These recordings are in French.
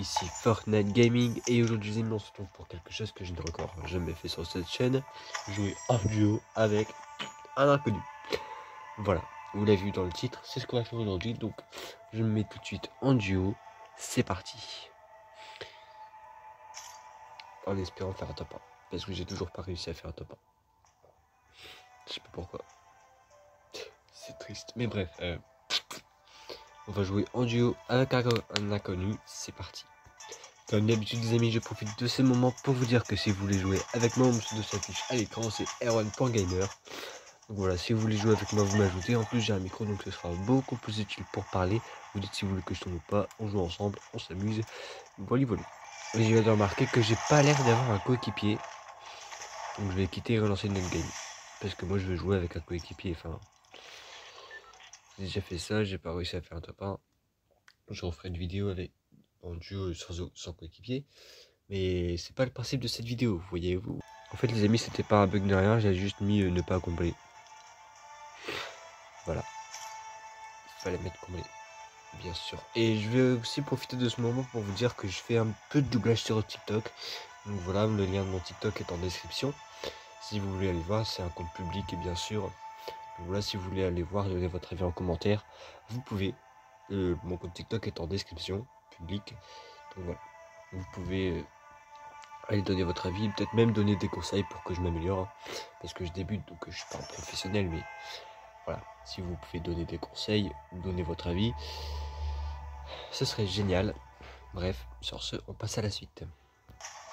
ici Fortnite Gaming et aujourd'hui les amis on se retrouve pour quelque chose que je n'ai encore jamais fait sur cette chaîne, jouer en duo avec un inconnu. Voilà, vous l'avez vu dans le titre, c'est ce qu'on va faire aujourd'hui, donc je me mets tout de suite en duo, c'est parti. En espérant faire un top 1, parce que j'ai toujours pas réussi à faire un top 1. Je sais pas pourquoi. C'est triste, mais bref, on va jouer en duo avec un inconnu, c'est parti. Comme d'habitude les amis, je profite de ces moments pour vous dire que si vous voulez jouer avec moi, mon pseudo s'affiche à l'écran, c'est r1.gamer. Donc voilà, si vous voulez jouer avec moi, vous m'ajoutez. En plus j'ai un micro, donc ce sera beaucoup plus utile pour parler. Vous dites si vous voulez que je tourne ou pas, on joue ensemble, on s'amuse. Voilà. Et je viens de remarquer que j'ai pas l'air d'avoir un coéquipier. Donc je vais quitter et relancer une game. Parce que moi je veux jouer avec un coéquipier, enfin... J'ai déjà fait ça, j'ai pas réussi à faire un top 1. Je referai une vidéo avec en duo sans coéquipier. Mais c'est pas le principe de cette vidéo, voyez-vous. En fait les amis, c'était pas un bug de rien, j'ai juste mis ne pas combler. Voilà. Il fallait mettre comblé, bien sûr. Et je vais aussi profiter de ce moment pour vous dire que je fais un peu de doublage sur TikTok. Donc voilà, le lien de mon TikTok est en description. Si vous voulez aller voir, c'est un compte public et bien sûr. Donc voilà, si vous voulez aller voir, donner votre avis en commentaire, vous pouvez. Mon compte TikTok est en description, public. Donc voilà, vous pouvez allez donner votre avis, peut-être même donner des conseils pour que je m'améliore, parce que je débute, donc je suis pas un professionnel, mais voilà, si vous pouvez donner des conseils, donner votre avis, ce serait génial. Bref, sur ce, on passe à la suite.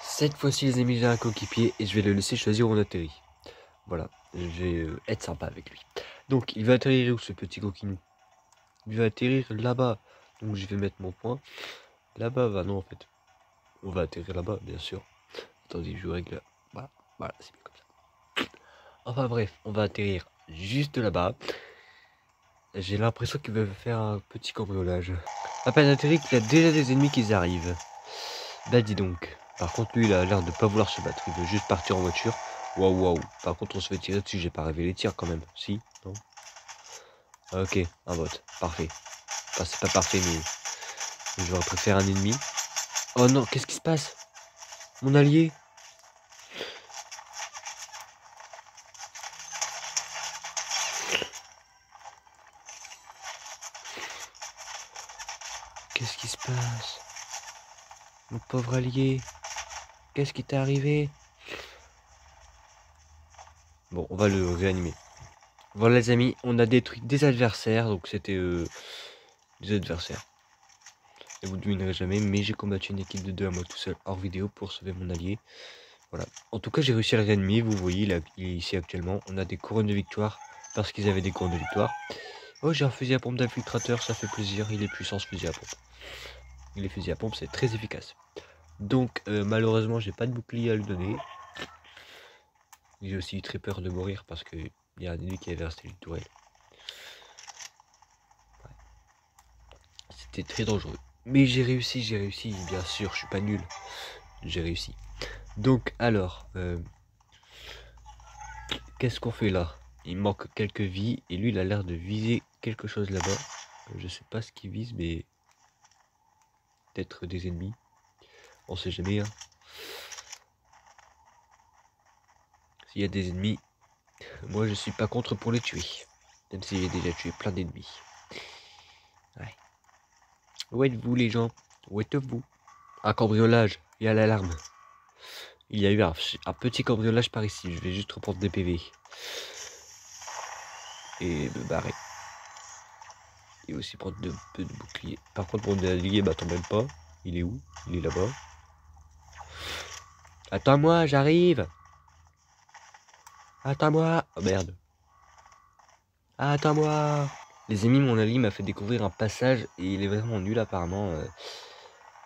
Cette fois-ci les amis, j'ai un coéquipier et je vais le laisser choisir où on atterrit. Voilà, je vais être sympa avec lui. Donc il va atterrir où ce petit coquin? Il va atterrir là-bas, donc je vais mettre mon point. Là-bas, bah non en fait, on va atterrir là-bas, bien sûr. Attendez, je règle. Voilà, c'est mieux comme ça. Enfin bref, on va atterrir juste là-bas. J'ai l'impression qu'il va faire un petit cambriolage. À peine atterri qu'il y a déjà des ennemis qui arrivent. Bah dis donc. Par contre lui il a l'air de pas vouloir se battre. Il veut juste partir en voiture. Waouh. Par contre on se fait tirer dessus. J'ai pas révélé les tirs quand même. Si? Non? Ok, un bot. Parfait. Enfin c'est pas parfait mais j'aurais préféré un ennemi. Oh non, qu'est-ce qui se passe? Mon allié? Qu'est-ce qui se passe? Mon pauvre allié. Qu'est-ce qui t'est arrivé? Bon, on va le réanimer. Voilà les amis, on a détruit des adversaires. Donc c'était des adversaires. Et vous ne devinerez jamais, mais j'ai combattu une équipe de 2 à moi tout seul hors vidéo pour sauver mon allié. Voilà. En tout cas, j'ai réussi à le réanimer. Vous voyez, il est ici actuellement. On a des couronnes de victoire parce qu'ils avaient des couronnes de victoire. Oh, j'ai un fusil à pompe d'infiltrateur, ça fait plaisir. Il est puissant ce fusil à pompe. Les fusils à pompe, c'est très efficace. Donc, malheureusement, j'ai pas de bouclier à lui donner. J'ai aussi eu très peur de mourir parce que il y a un ennemi qui avait installé une tourelle. Ouais. C'était très dangereux. Mais j'ai réussi, bien sûr, je suis pas nul. J'ai réussi. Donc, alors, qu'est-ce qu'on fait là? Il manque quelques vies et lui, il a l'air de viser quelque chose là-bas. Je sais pas ce qu'il vise, mais peut-être des ennemis. On sait jamais, hein. S'il y a des ennemis, moi je suis pas contre pour les tuer. Même si j'ai déjà tué plein d'ennemis. Ouais. Où êtes-vous les gens? Où êtes-vous? Un cambriolage, il y a l'alarme. Il y a eu un petit cambriolage par ici. Je vais juste reprendre des PV. Et me barrer. Et aussi prendre un peu de bouclier. Par contre mon allié m'attend même pas. Il est où? Il est là-bas. Attends-moi, j'arrive. Attends-moi. Oh merde. Attends-moi. Les amis, mon allié m'a fait découvrir un passage et il est vraiment nul apparemment.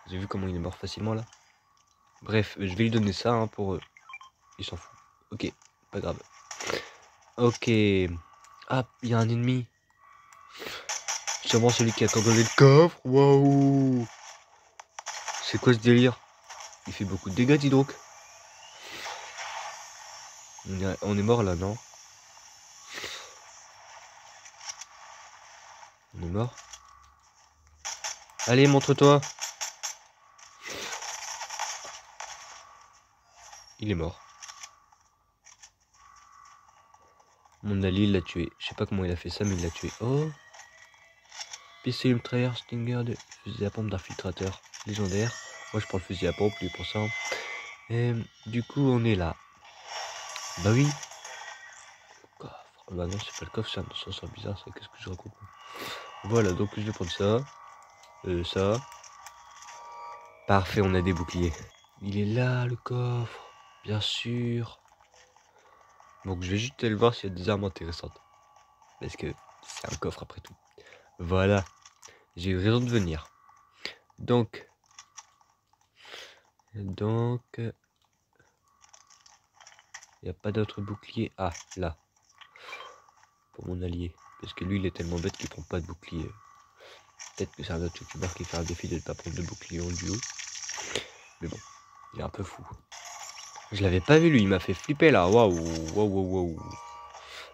J'ai vu comment il est mort facilement là. Bref, je vais lui donner ça hein, pour... il s'en fout. Ok, pas grave. Ok. Ah, il y a un ennemi. Sûrement celui qui a cambriolé le coffre. Waouh. C'est quoi ce délire? Il fait beaucoup de dégâts, dis donc. On est mort là, non? On est mort. Allez, montre-toi. Il est mort. Mon allié l'a tué. Je sais pas comment il a fait ça, mais il l'a tué. Oh! Pistolet mitrailleur Stinger de fusil à pompe d'infiltrateur légendaire. Moi je prends le fusil à pompe, lui pour ça. Et du coup on est là. Bah oui. Coffre. Bah non c'est pas le coffre, c'est un ascenseur bizarre, ça. Qu'est-ce que je raconte? Voilà, donc je vais prendre ça. Ça. Parfait, on a des boucliers. Il est là le coffre. Bien sûr. Donc je vais juste aller voir s'il y a des armes intéressantes. Parce que c'est un coffre après tout. Voilà. J'ai eu raison de venir. Donc. Il n'y a pas d'autre bouclier. Ah, là. Pour mon allié. Parce que lui, il est tellement bête qu'il prend pas de bouclier. Peut-être que c'est un autre youtubeur qui fait un défi de ne pas prendre de bouclier en duo. Mais bon, il est un peu fou. Je l'avais pas vu, lui. Il m'a fait flipper, là. Waouh, waouh, waouh, waouh.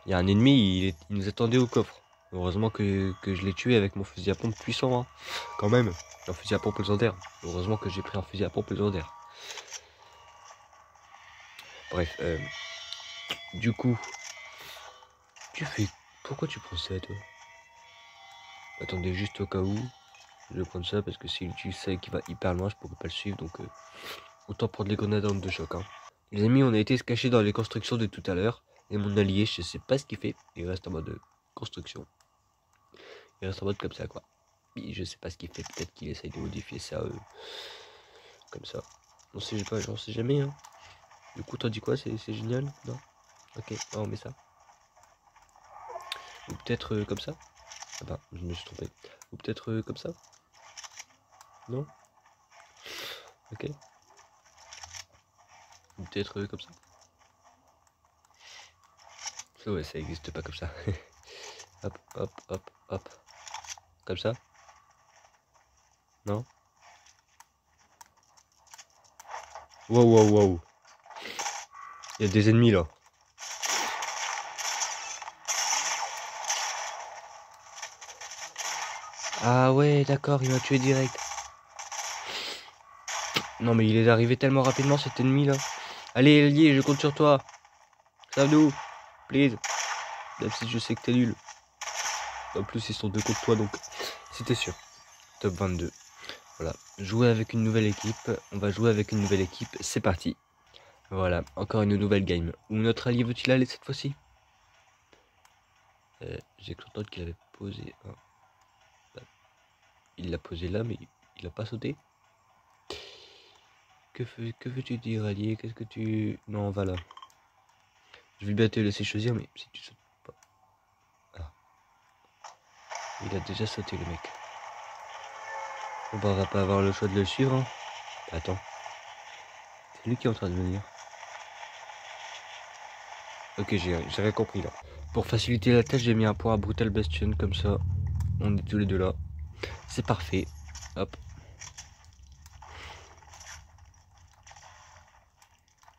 Il y a un ennemi, il nous attendait au coffre. Heureusement que je l'ai tué avec mon fusil à pompe puissant. Hein. Quand même. Un fusil à pompe légendaire. Heureusement que j'ai pris un fusil à pompe légendaire. Bref. Du coup... Tu fais... Pourquoi tu prends ça, toi? Attendez, juste au cas où. Je vais prendre ça parce que s'il utilise ça et qu'il va hyper loin, je pourrais pas le suivre. Donc, autant prendre les grenades en de choc. Hein. Les amis, on a été se cacher dans les constructions de tout à l'heure. Et mon allié, je sais pas ce qu'il fait. Il reste en mode construction. Il reste en mode comme ça, quoi. Et je sais pas ce qu'il fait. Peut-être qu'il essaye de modifier ça. Comme ça. On sait pas, j'en sais jamais. Hein. Du coup, t'en dis quoi? C'est génial? Non? Ok, on met ça. Ou peut-être comme ça? Ah bah, je me suis trompé. Ou peut-être comme ça? Non? Ok. Ou peut-être comme ça? Ça, ouais, ça existe pas comme ça. Hop, hop, hop, hop. Comme ça? Non? Wow, wow, wow. Il y a des ennemis là. Ah ouais, d'accord, il m'a tué direct. Non mais il est arrivé tellement rapidement cet ennemi là. Allez, allié, je compte sur toi. Sauve-nous, please. Même si je sais que t'es nul. En plus, ils sont deux contre toi, donc c'était sûr. Top 22. Voilà. Jouer avec une nouvelle équipe. On va jouer avec une nouvelle équipe. C'est parti. Voilà. Encore une nouvelle game. Où notre allié veut-il aller cette fois-ci? J'ai cru entendre qu'il avait posé un... Il l'a posé là, mais il a pas sauté. Que veux-tu dire, allié? Qu'est-ce que tu... Non, on va là. Je vais bien te laisser choisir, mais si tu sautes pas... Ah. Il a déjà sauté, le mec. On va pas avoir le choix de le suivre. Hein. Attends. C'est lui qui est en train de venir. Ok, j'ai rien compris là. Pour faciliter la tâche, j'ai mis un point à Brutal Bastion, comme ça. On est tous les deux là. C'est parfait. Hop.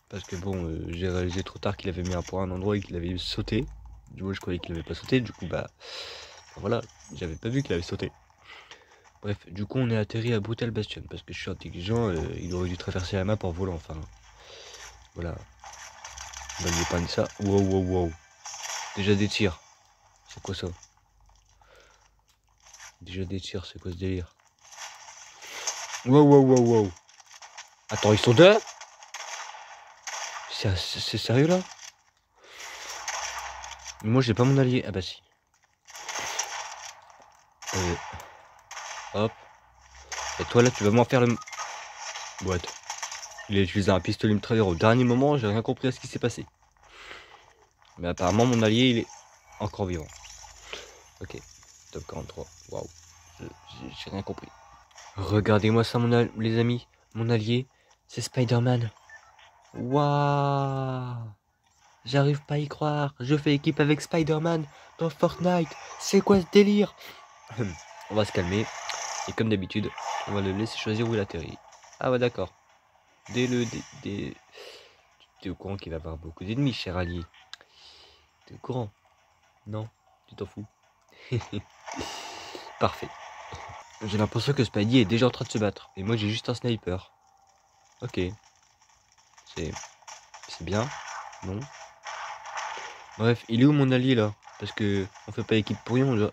Parce que bon, j'ai réalisé trop tard qu'il avait mis un point à un endroit et qu'il avait sauté. Du coup, je croyais qu'il avait pas sauté. Du coup, bah voilà, j'avais pas vu qu'il avait sauté. Bref, du coup, on est atterri à Brutal Bastion. Parce que je suis intelligent, il aurait dû traverser la map en volant. Enfin, voilà. On va lui épargner ça. Wow, wow, wow. Déjà des tirs. C'est quoi ça? Déjà des tirs, c'est quoi ce délire? Wow, wow, wow, wow. Attends, ils sont deux? C'est sérieux là? Moi j'ai pas mon allié. Ah bah si. Hop. Et toi là tu vas m'en faire le... What? Il a utilisé un pistolet mitrailleur au dernier moment, j'ai rien compris à ce qui s'est passé. Mais apparemment mon allié il est encore vivant. Ok. Top 43. Waouh. J'ai rien compris. Regardez-moi ça les amis. Mon allié, c'est Spider-Man. Waouh. J'arrive pas à y croire. Je fais équipe avec Spider-Man dans Fortnite. C'est quoi ce délire? On va se calmer. Et comme d'habitude, on va le laisser choisir où il atterrit. Ah ouais d'accord. T'es au courant qu'il va avoir beaucoup d'ennemis, cher allié. T'es au courant? Non? Tu t'en fous? Parfait. J'ai l'impression que Spidey est déjà en train de se battre. Et moi j'ai juste un sniper. Ok. C'est bien. Non. Bref, il est où mon allié là? Parce que on fait pas équipe pour rien là.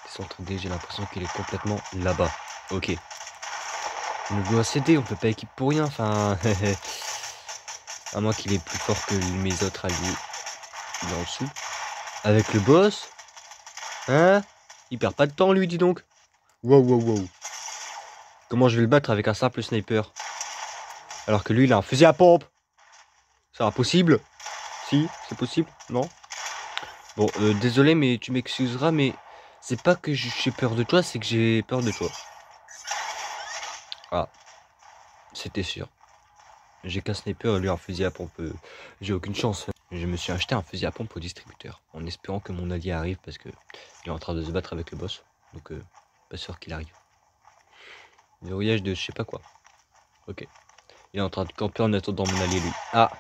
Centre D, j'ai l'impression qu'il est complètement là-bas. Ok. Il nous doit céder, on fait pas équipe pour rien, enfin... à moins qu'il est plus fort que mes autres alliés. Il est en dessous. Avec le boss? Hein? Il perd pas de temps lui, dis donc. Wow, wow, wow. Comment je vais le battre avec un simple sniper? Alors que lui, il a un fusil à pompe. C'est impossible? Si, c'est possible? Non? Bon, désolé, mais tu m'excuseras, mais... c'est pas que j'ai peur de toi, c'est que j'ai peur de toi. Ah. C'était sûr. J'ai qu'un sniper et lui un fusil à pompe. J'ai aucune chance. Je me suis acheté un fusil à pompe au distributeur. En espérant que mon allié arrive parce que il est en train de se battre avec le boss. Donc pas sûr qu'il arrive. Verrouillage de je sais pas quoi. Ok. Il est en train de camper en attendant mon allié lui. Ah.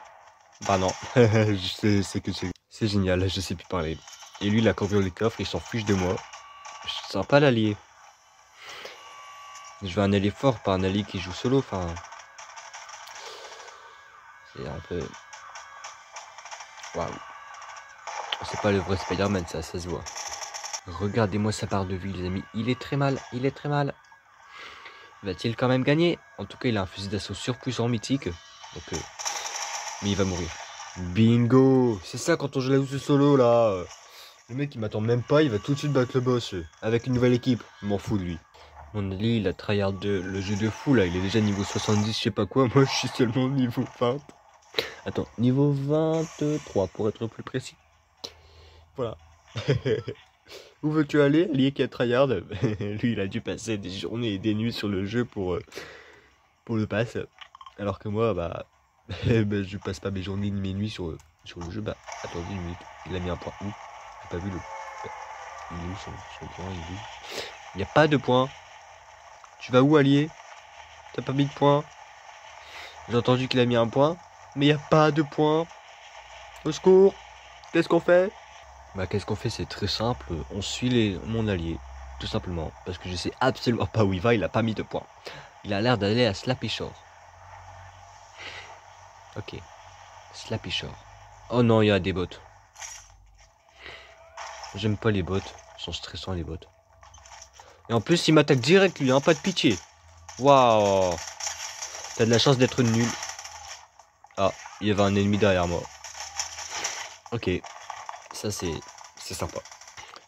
Bah non. Je sais que c'est génial. Je sais plus parler. Et lui il a campé dans les coffres. Il s'en fiche de moi. Je sens pas l'allié. Je veux un allié fort, pas un allié qui joue solo. Enfin. C'est un peu... waouh. C'est pas le vrai Spider-Man, ça se voit. Regardez-moi sa barre de vie, les amis. Il est très mal, il est très mal. Va-t-il quand même gagner? En tout cas, il a un fusil d'assaut surpuissant mythique. Donc, mais il va mourir. Bingo! C'est ça quand on joue la douce solo, là. Le mec, il m'attend même pas, il va tout de suite battre le boss. Avec une nouvelle équipe. Je m'en fous de lui. Mon allié, il a tryhard le jeu de fou, là. Il est déjà niveau 70, je sais pas quoi. Moi, je suis seulement niveau 20. Attends, niveau 23, pour être plus précis. Voilà. Où veux-tu aller, allié qui a tryhard? Lui, il a dû passer des journées et des nuits sur le jeu pour le pass. Alors que moi, bah, je passe pas mes journées ni mes nuits sur le jeu. Bah, attendez une minute. Il a mis un point où? J'ai pas vu le... il est où son point? Il est où? Il n'y a pas de point. Tu vas où, allié? T'as pas mis de point? J'ai entendu qu'il a mis un point, mais il n'y a pas de point. Au secours! Qu'est-ce qu'on fait? Bah qu'est-ce qu'on fait? C'est très simple, on suit mon allié, tout simplement, parce que je sais absolument pas où il va, il a pas mis de points. Il a l'air d'aller à Slappy Shore. Ok, Slappy Shore. Oh non, il y a des bots. J'aime pas les bots, ils sont stressants les bots. Et en plus il m'attaque direct lui, hein, pas de pitié. Waouh. T'as de la chance d'être nul. Ah, il y avait un ennemi derrière moi. Ok, ça c'est sympa.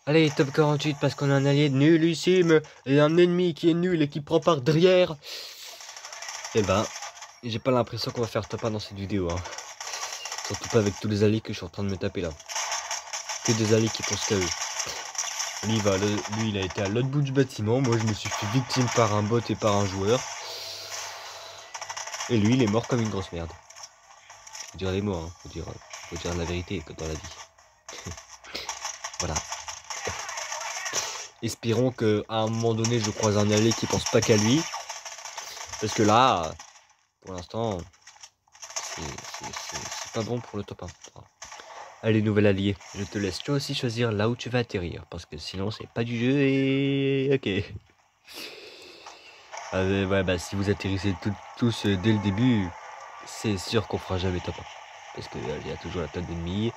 Allez, top 48 parce qu'on a un allié nullissime et un ennemi qui est nul et qui prend par derrière. Et ben, j'ai pas l'impression qu'on va faire top 1 dans cette vidéo. Hein. Surtout pas avec tous les alliés que je suis en train de me taper là. Que des alliés qui pensent qu'à eux. Lui, il a été à l'autre bout du bâtiment. Moi, je me suis fait victime par un bot et par un joueur. Et lui, il est mort comme une grosse merde. Faut dire les mots, hein. Faut dire la vérité dans la vie. Voilà. Espérons qu'à un moment donné, je croise un allié qui pense pas qu'à lui. Parce que là, pour l'instant, c'est pas bon pour le top 1. Allez, nouvel allié, je te laisse toi aussi choisir là où tu vas atterrir. Parce que sinon, c'est pas du jeu et... ok. Ouais, bah si vous atterrissez tous dès le début, c'est sûr qu'on fera jamais top 1. Parce qu'il y a toujours la tonne d'ennemis.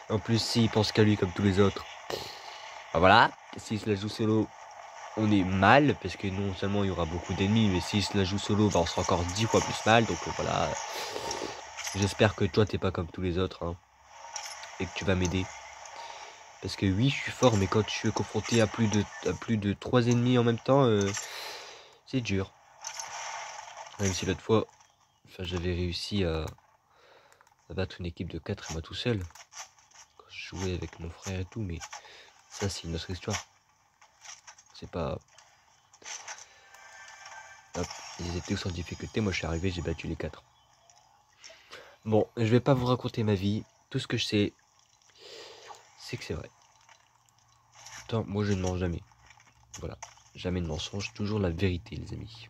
En plus, s'il pense qu'à lui comme tous les autres, bah voilà. S'il se la joue solo, on est mal. Parce que non seulement il y aura beaucoup d'ennemis, mais s'il se la joue solo, bah on sera encore 10 fois plus mal. Donc voilà. J'espère que toi, t'es pas comme tous les autres. Hein, et que tu vas m'aider. Parce que oui, je suis fort, mais quand je suis confronté à plus de 3 ennemis en même temps, c'est dur. Même si l'autre fois, enfin, j'avais réussi à battre une équipe de 4 et moi tout seul. Quand je jouais avec mon frère et tout, mais ça c'est une autre histoire. C'est pas... Hop, ils étaient tous en difficulté, moi je suis arrivé, j'ai battu les 4. Bon, je vais pas vous raconter ma vie. Tout ce que je sais, c'est que c'est vrai. Putain, moi je ne mens jamais. Voilà, jamais de mensonge, toujours la vérité les amis.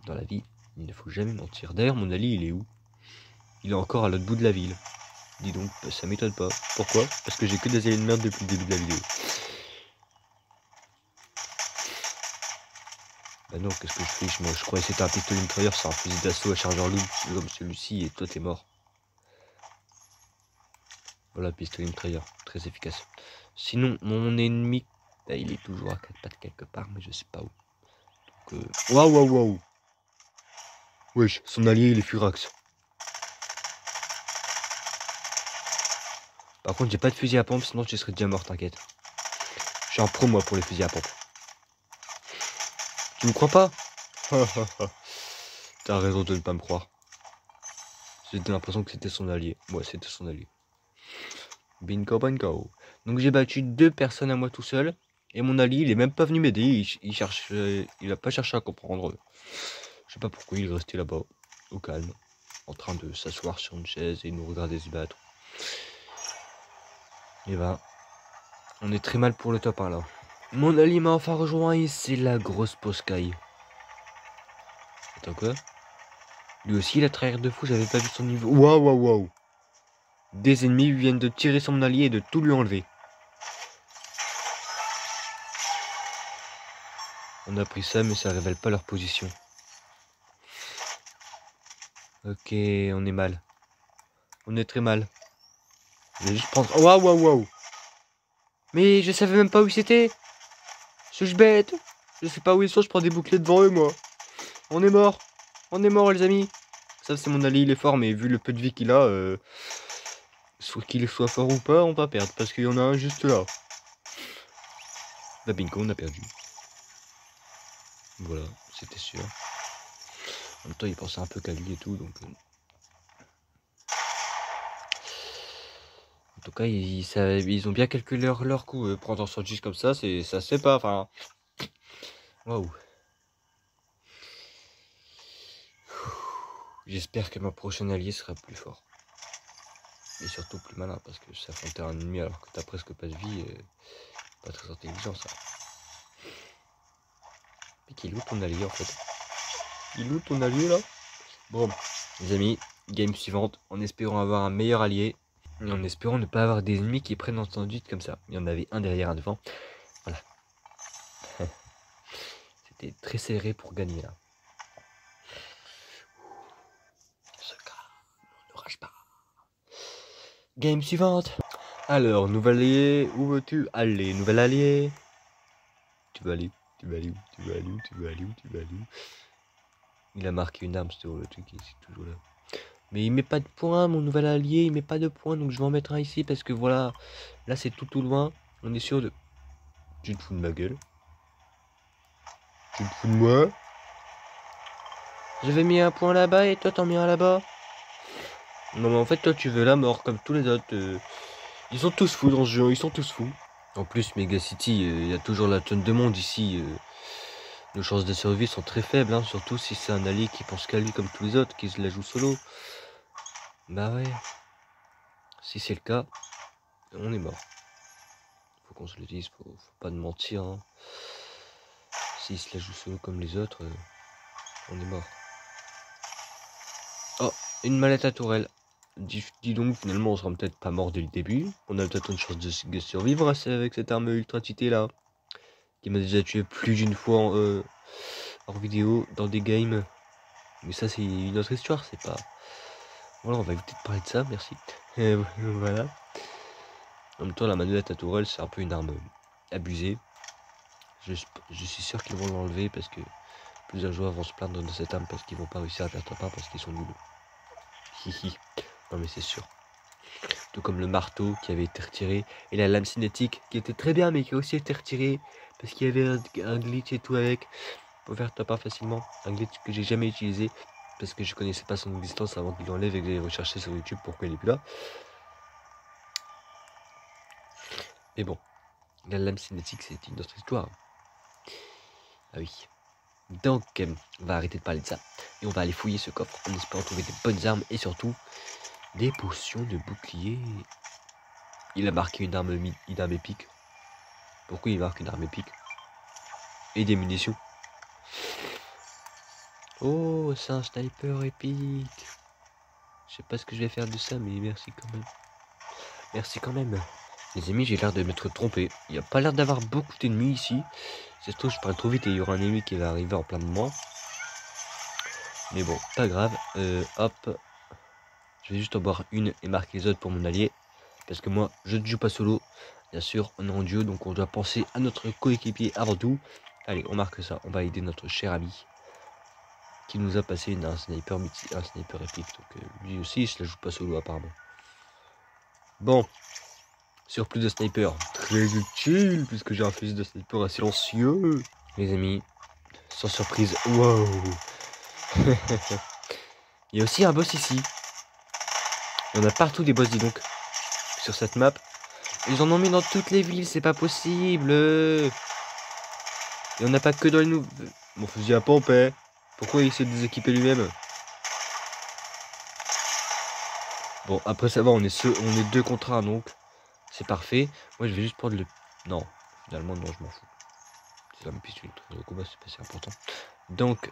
Dans la vie, il ne faut jamais mentir. D'ailleurs, mon allié, il est où? Il est encore à l'autre bout de la ville. Dis donc, ça m'étonne pas. Pourquoi? Parce que j'ai que des alliés de merde depuis le début de la vidéo. Bah non, qu'est-ce que je fais? Je croyais que c'était un pistolet mitrailleur, c'est un fusil d'assaut à chargeur loup comme celui-ci et toi t'es mort. Voilà, pistolet mitrailleur, très efficace. Sinon, mon ennemi, bah, il est toujours à 4 pattes quelque part, mais je sais pas où. Donc, waouh, waouh, waouh. Wesh, son allié, il est Furax. Par contre, j'ai pas de fusil à pompe, sinon tu serais déjà mort, t'inquiète. Je suis un pro, moi, pour les fusils à pompe. Tu me crois pas? T'as raison de ne pas me croire. J'ai l'impression que c'était son allié. Ouais, c'était son allié. Bingo, bingo. Donc j'ai battu 2 personnes à moi tout seul. Et mon allié, il est même pas venu m'aider. Il a pas cherché à comprendre. Je sais pas pourquoi il est resté là-bas, au calme, en train de s'asseoir sur une chaise et nous regarder se battre. Et ben, on est très mal pour le top 1 là. Mon allié m'a enfin rejoint et c'est la grosse poscaille. Attends quoi? Lui aussi il a tryhard de fou, j'avais pas vu son niveau. Waouh waouh waouh. Des ennemis viennent de tirer sur mon allié et de tout lui enlever. On a pris ça mais ça révèle pas leur position. Ok, on est mal. On est très mal. Je vais juste prendre... Waouh waouh waouh. Mais je savais même pas où c'était. Suis-je bête? Je sais pas où ils sont, je prends des boucliers devant eux moi. On est mort. On est mort les amis. Ça c'est mon allié, il est fort mais vu le peu de vie qu'il a... Soit qu'il soit fort ou pas, on va perdre parce qu'il y en a un juste là. Bah bingo, on a perdu. Voilà, c'était sûr. En même temps, il pensait un peu qu'à lui et tout, donc... En tout cas, ils ont bien calculé leur coup. Prendre sur juste comme ça se fait pas, enfin... Waouh. J'espère que ma prochaine allié sera plus fort. Et surtout plus malin, parce que s'affronter un ennemi alors que t'as presque pas de vie, pas très intelligent ça. Mais qu'il est où ton allié en fait? Il est où ton allié là? Bon, les amis, game suivante, en espérant avoir un meilleur allié. Et en espérant ne pas avoir des ennemis qui prennent en conduite comme ça. Il y en avait un derrière, un devant. Voilà. C'était très serré pour gagner là. Ce gars, ne rage pas. Game suivante. Alors, nouvel allié, où veux-tu aller? Nouvel allié. Tu vas aller où? Tu vas aller où? Tu vas aller où? Tu vas aller où? Tu vas aller où? Il a marqué une arme, c'est le truc, il est toujours là. Mais il met pas de points, mon nouvel allié, il met pas de points, donc je vais en mettre un ici parce que voilà, là c'est tout loin, on est sûr de... Tu te fous de ma gueule? Tu te fous de moi? J'avais mis un point là-bas et toi t'en mets un là-bas? Non mais en fait toi tu veux la mort comme tous les autres. Ils sont tous fous dans ce jeu, ils sont tous fous. En plus Mega City, il y a toujours la tonne de monde ici. Nos chances de survie sont très faibles, hein, surtout si c'est un allié qui pense qu'à lui comme tous les autres, qui se la joue solo. Bah ouais. Si c'est le cas, on est mort. Faut qu'on se le dise, faut pas de mentir. Hein. S'il se la joue solo comme les autres, on est mort. Oh, une mallette à tourelle. Dis donc, finalement, on sera peut-être pas mort dès le début. On a peut-être une chance de survivre avec cette arme ultra cheatée là. Qui m'a déjà tué plus d'une fois en vidéo, dans des games. Mais ça, c'est une autre histoire, c'est pas... Voilà, on va éviter de parler de ça, merci. Et voilà. En même temps, la manette à tourelle, c'est un peu une arme abusée. Je suis sûr qu'ils vont l'enlever parce que plusieurs joueurs vont se plaindre de cette arme parce qu'ils vont pas réussir à faire top 1 parce qu'ils sont nuls. Hihi. Non mais c'est sûr. Tout comme le marteau qui avait été retiré et la lame cinétique qui était très bien mais qui a aussi été retirée parce qu'il y avait un glitch et tout avec pour faire top 1 facilement. Un glitch que j'ai jamais utilisé parce que je connaissais pas son existence avant qu'il l'enlève et que j'ai recherché sur YouTube pourquoi il est plus là. Mais bon, la lame cinétique c'est une autre histoire. Ah oui. Donc, on va arrêter de parler de ça. Et on va aller fouiller ce coffre en espérant trouver des bonnes armes et surtout des potions de bouclier. Il a marqué une arme épique. Pourquoi il marque une arme épique? Et des munitions. Oh, c'est un sniper épique. Je sais pas ce que je vais faire de ça, mais merci quand même. Merci quand même. Les amis, j'ai l'air de m'être trompé. Il n'y a pas l'air d'avoir beaucoup d'ennemis ici. C'est surtout que je parle trop vite et il y aura un ennemi qui va arriver en plein moment. Mais bon, pas grave. Hop. Je vais juste en boire une et marquer les autres pour mon allié. Parce que moi, je ne joue pas solo. Bien sûr, on est en duo, donc on doit penser à notre coéquipier avant tout. Allez, on marque ça. On va aider notre cher ami qui nous a passé un sniper épique. Donc lui aussi, il se la joue pas solo apparemment. Bon. Surplus de sniper. Très utile, puisque j'ai un fusil de sniper assez silencieux. Les amis, sans surprise. Wow. Il y a aussi un boss ici. Il y en a partout des boss, dis donc. Sur cette map. Ils en ont mis dans toutes les villes, c'est pas possible. Il n'y en a pas que dans les nouveaux. Mon fusil à pompe, hein. Pourquoi il s'est déséquipé lui-même? Bon, après ça va, on est 2 contre 1, donc c'est parfait. Moi, je vais juste prendre le... Non, finalement, non, je m'en fous. C'est la même piste, le combat, c'est pas si important. Donc,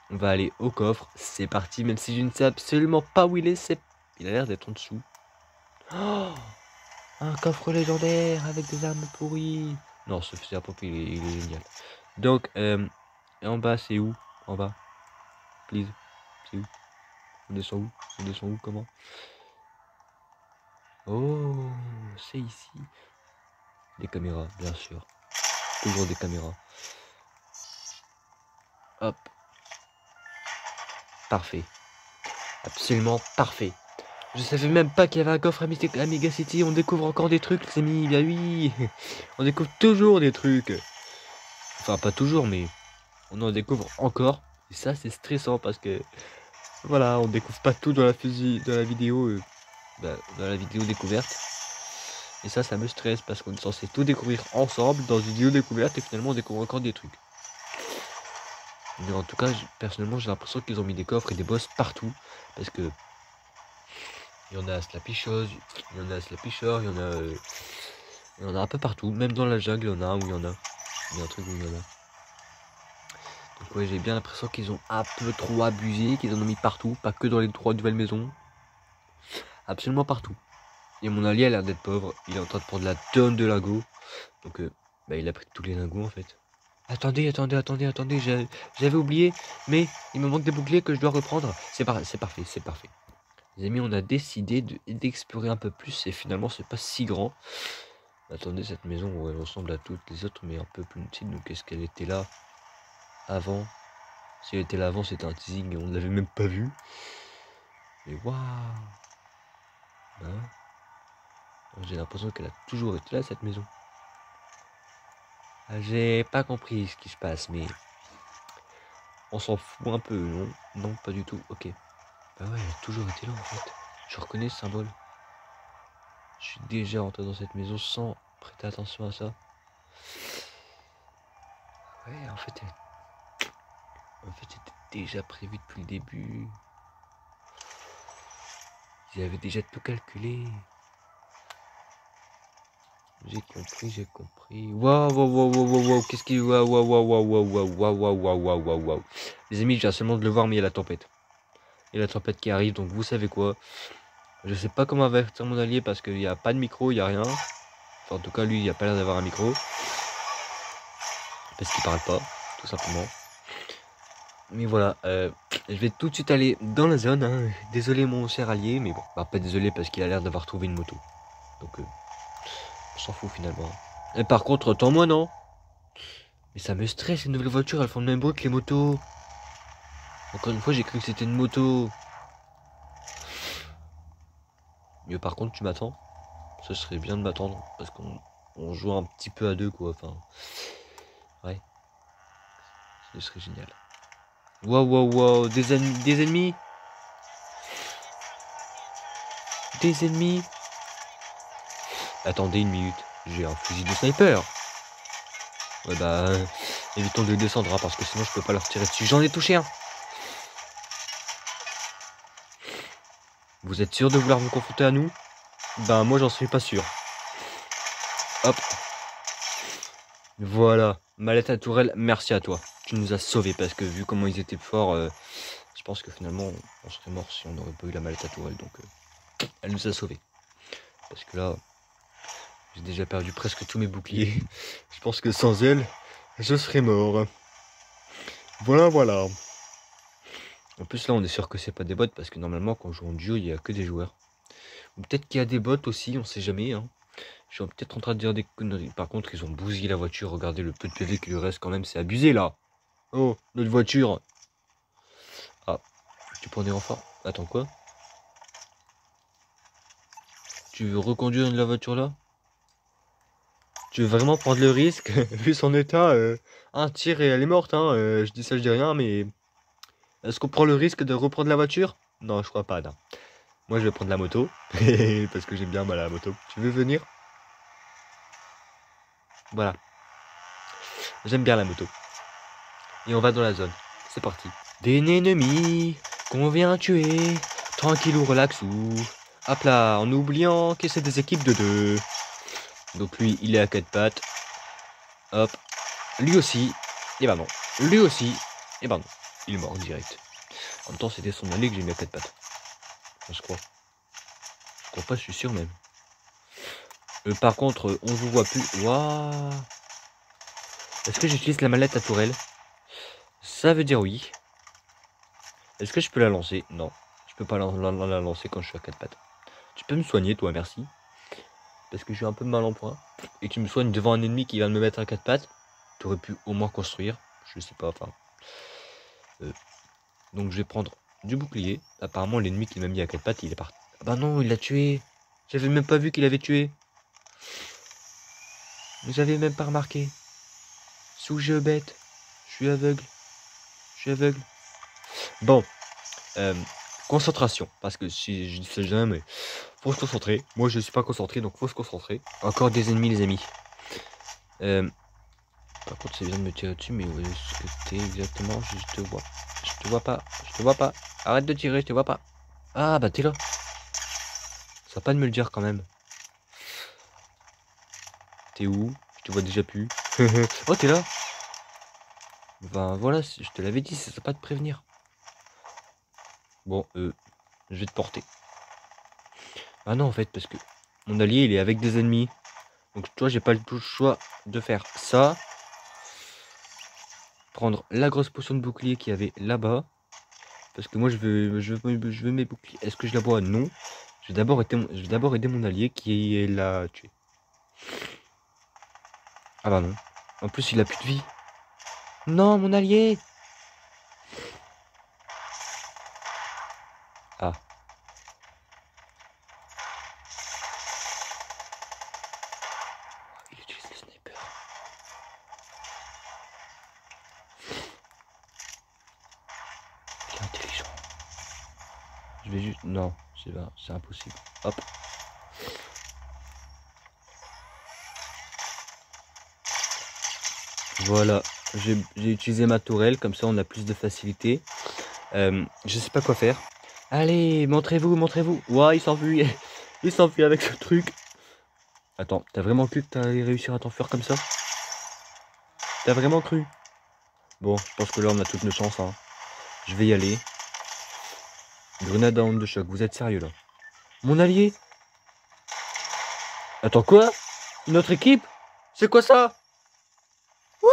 on va aller au coffre. C'est parti, même si je ne sais absolument pas où il est. Il a l'air d'être en dessous. Oh, un coffre légendaire avec des armes pourries. Non, ce fusil à pompe, il est génial. Donc, et en bas, c'est où? En bas. Please. C'est où? On descend où? On descend où? Comment? Oh, c'est ici. Des caméras, bien sûr. Toujours des caméras. Hop. Parfait. Absolument parfait. Je savais même pas qu'il y avait un coffre à Mega City. On découvre encore des trucs, les amis. Bien oui. On découvre toujours des trucs. Enfin, pas toujours, mais on en découvre encore. Et ça, c'est stressant parce que... Voilà, on découvre pas tout dans la vidéo. Dans la vidéo découverte. Et ça me stresse parce qu'on est censé tout découvrir ensemble dans une vidéo découverte. Et finalement, on découvre encore des trucs. Mais en tout cas, personnellement, j'ai l'impression qu'ils ont mis des coffres et des boss partout. Parce que... Il y en a à Slappy Shows, il y en a à Slappy Shore, il y en a un peu partout. Même dans la jungle, il y en a un où il y en a. Il y a un truc où il y en a. Donc ouais, j'ai bien l'impression qu'ils ont un peu trop abusé, qu'ils en ont mis partout. Pas que dans les 3 nouvelles maisons. Absolument partout. Et mon allié a l'air d'être pauvre. Il est en train de prendre la tonne de lingots. Donc il a pris tous les lingots en fait. Attendez, j'avais oublié. Mais il me manque des boucliers que je dois reprendre. C'est parfait. Les amis, on a décidé d'explorer un peu plus et finalement c'est pas si grand. Attendez, cette maison, elle ressemble à toutes les autres, mais un peu plus petite. Donc est-ce qu'elle était là avant? Si elle était là avant, c'était un teasing et on ne l'avait même pas vu. Mais waouh! Hein? J'ai l'impression qu'elle a toujours été là, cette maison. J'ai pas compris ce qui se passe, mais on s'en fout un peu, non? Non, pas du tout. Ok. Bah ouais, elle a toujours été là en fait. Je reconnais ce symbole. Je suis déjà rentré dans cette maison sans prêter attention à ça. Ouais, en fait, c'était déjà prévu depuis le début. Ils avaient déjà tout calculé. J'ai compris. Waouh, qu'est-ce qu'il... Waouh. Les amis, je viens seulement de le voir, mais il y a la tempête. Il y a la tempête qui arrive, donc vous savez quoi. Je sais pas comment avertir mon allié parce qu'il n'y a pas de micro, il n'y a rien. Enfin, en tout cas, lui, il n'a pas l'air d'avoir un micro. Parce qu'il parle pas, tout simplement. Mais voilà, je vais tout de suite aller dans la zone. Hein. Désolé mon cher allié, mais bon, bah, pas désolé parce qu'il a l'air d'avoir trouvé une moto. Donc, on s'en fout finalement. Et par contre, tant moi non. Mais ça me stresse, ces nouvelles voitures, elles font le même bruit que les motos. Encore une fois, j'ai cru que c'était une moto. Mais par contre, tu m'attends. Ce serait bien de m'attendre parce qu'on joue un petit peu à deux, quoi. Enfin, ouais. Ce serait génial. Waouh, des ennemis. Des ennemis. Attendez une minute, j'ai un fusil de sniper. Ouais bah, évitons de descendre hein, parce que sinon je peux pas leur tirer dessus. J'en ai touché un. Vous êtes sûr de vouloir vous confronter à nous? Ben moi j'en suis pas sûr. Hop. Voilà, mallette à tourelle, merci à toi. Tu nous as sauvés parce que vu comment ils étaient forts, je pense que finalement on serait mort si on n'aurait pas eu la mallette à tourelle. Donc elle nous a sauvés. Parce que là, J'ai déjà perdu presque tous mes boucliers. Je pense que sans elle, je serais mort. Voilà, voilà. En plus, là, on est sûr que c'est pas des bots parce que normalement, quand on joue en duo, il y a que des joueurs. Ou peut-être qu'il y a des bots aussi, on sait jamais. Hein. Je suis peut-être en train de dire des conneries. Par contre, ils ont bousillé la voiture. Regardez le peu de PV qui lui reste quand même. C'est abusé là. Oh, notre voiture. Ah, tu prends des renforts. Attends, quoi? Tu veux reconduire la voiture là? Tu veux vraiment prendre le risque? Vu son état, un tir et elle est morte. Hein. Je dis ça, je dis rien, mais est-ce qu'on prend le risque de reprendre la voiture? Non, je crois pas. Non. Moi, je vais prendre la moto parce que j'aime bien mal à la moto. Tu veux venir? Voilà. J'aime bien la moto. Et on va dans la zone. C'est parti. Des ennemis qu'on vient tuer. Tranquillou, relaxou. Hop là, en oubliant que c'est des équipes de 2. Donc lui, il est à 4 pattes. Hop. Lui aussi. Et bah non. Lui aussi. Et bah non. Il est mort direct. En même temps, c'était son allié que j'ai mis à 4 pattes. Enfin, je crois. Je crois pas, je suis sûr même. Par contre, on vous voit plus. Waouh. Est-ce que j'utilise la mallette à tourelle? Ça veut dire oui. Est-ce que je peux la lancer? Non. Je peux pas la lancer quand je suis à 4 pattes. Tu peux me soigner, toi, merci. Parce que je suis un peu mal en point. Et tu me soignes devant un ennemi qui vient de me mettre à 4 pattes. Tu aurais pu au moins construire. Je sais pas, enfin. Donc je vais prendre du bouclier. Apparemment, l'ennemi qui m'a mis à 4 pattes, il est parti. Ah bah non, il l'a tué. J'avais même pas vu qu'il avait tué. J'avais même pas remarqué. Sous-jeu bête. Je suis aveugle. Je suis aveugle. Bon. Concentration. Parce que si je dis ça jamais, faut se concentrer. Moi, je suis pas concentré, donc faut se concentrer. Encore des ennemis, les amis. Par contre, c'est bien de me tirer dessus, mais où est-ce que t'es exactement? Je te vois. Je te vois pas. Je te vois pas. Arrête de tirer, je te vois pas. Ah, bah t'es là. Ça va pas de me le dire quand même. T'es où? Je te vois déjà plus. Oh, t'es là. Ben voilà, je te l'avais dit, ça va pas te prévenir. Bon, je vais te porter. Ah non, en fait, parce que mon allié, il est avec des ennemis. Donc, toi, j'ai pas le choix de faire ça. Prendre la grosse potion de bouclier qu'il y avait là-bas. Parce que moi, je veux mes boucliers. Est-ce que je la bois? Non. Je vais d'abord aider mon allié qui l'a tué. Ah bah non. En plus, il a plus de vie. Non, mon allié! Ah. Il utilise le sniper. Il est intelligent. Je vais juste... Non, c'est impossible. Hop. Voilà. J'ai utilisé ma tourelle, comme ça on a plus de facilité. Je sais pas quoi faire. Allez, montrez-vous, montrez-vous. Ouah, il s'enfuit. Il s'enfuit avec ce truc. Attends, t'as vraiment cru que t'allais réussir à t'enfuir comme ça? T'as vraiment cru? Bon, je pense que là on a toutes nos chances. Hein. Je vais y aller. Grenade à onde de choc, vous êtes sérieux là? Mon allié? Attends, quoi? Une autre équipe? C'est quoi ça? What?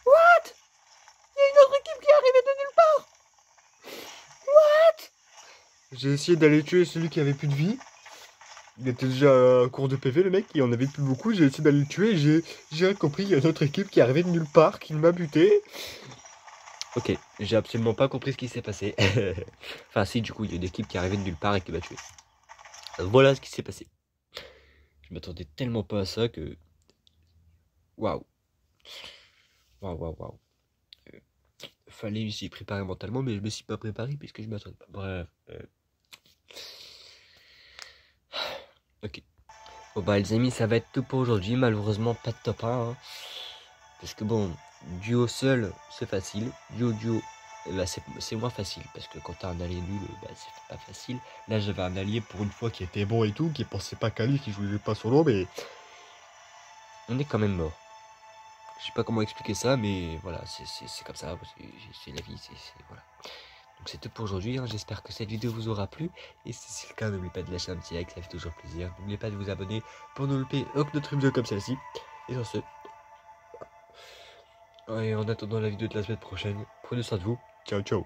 What? Il y a une autre équipe qui est arrivée de nulle part. What? J'ai essayé d'aller tuer celui qui avait plus de vie. Il était déjà à court de PV le mec, il en avait plus beaucoup. J'ai essayé d'aller le tuer et j'ai compris, il y a une autre équipe qui est arrivée de nulle part, qui m'a buté. Ok, j'ai absolument pas compris ce qui s'est passé. Enfin si, du coup, il y a une équipe qui est arrivée de nulle part et qui m'a tué. Voilà ce qui s'est passé. Je m'attendais tellement pas à ça que... Waouh. Waouh, waouh, waouh. Fallait s'y préparer mentalement, mais je me suis pas préparé puisque je m'attendais pas. Bref. Ok. Bon bah les amis, ça va être tout pour aujourd'hui. Malheureusement, pas de top 1. Hein. Parce que bon, duo seul, c'est facile. Duo, là c'est moins facile. Parce que quand t'as un allié nul, bah, c'est pas facile. Là j'avais un allié pour une fois qui était bon et tout, qui pensait pas qu'à lui, qui jouait pas sur l'eau, mais... On est quand même mort. Je sais pas comment expliquer ça, mais voilà, c'est comme ça. C'est la vie, voilà. Donc c'est tout pour aujourd'hui, hein. J'espère que cette vidéo vous aura plu. Et si c'est le cas, n'oubliez pas de lâcher un petit like, ça fait toujours plaisir. N'oubliez pas de vous abonner pour ne louper aucune autre vidéo comme celle-ci. Et sur ce, et en attendant la vidéo de la semaine prochaine, prenez soin de vous. Ciao ciao.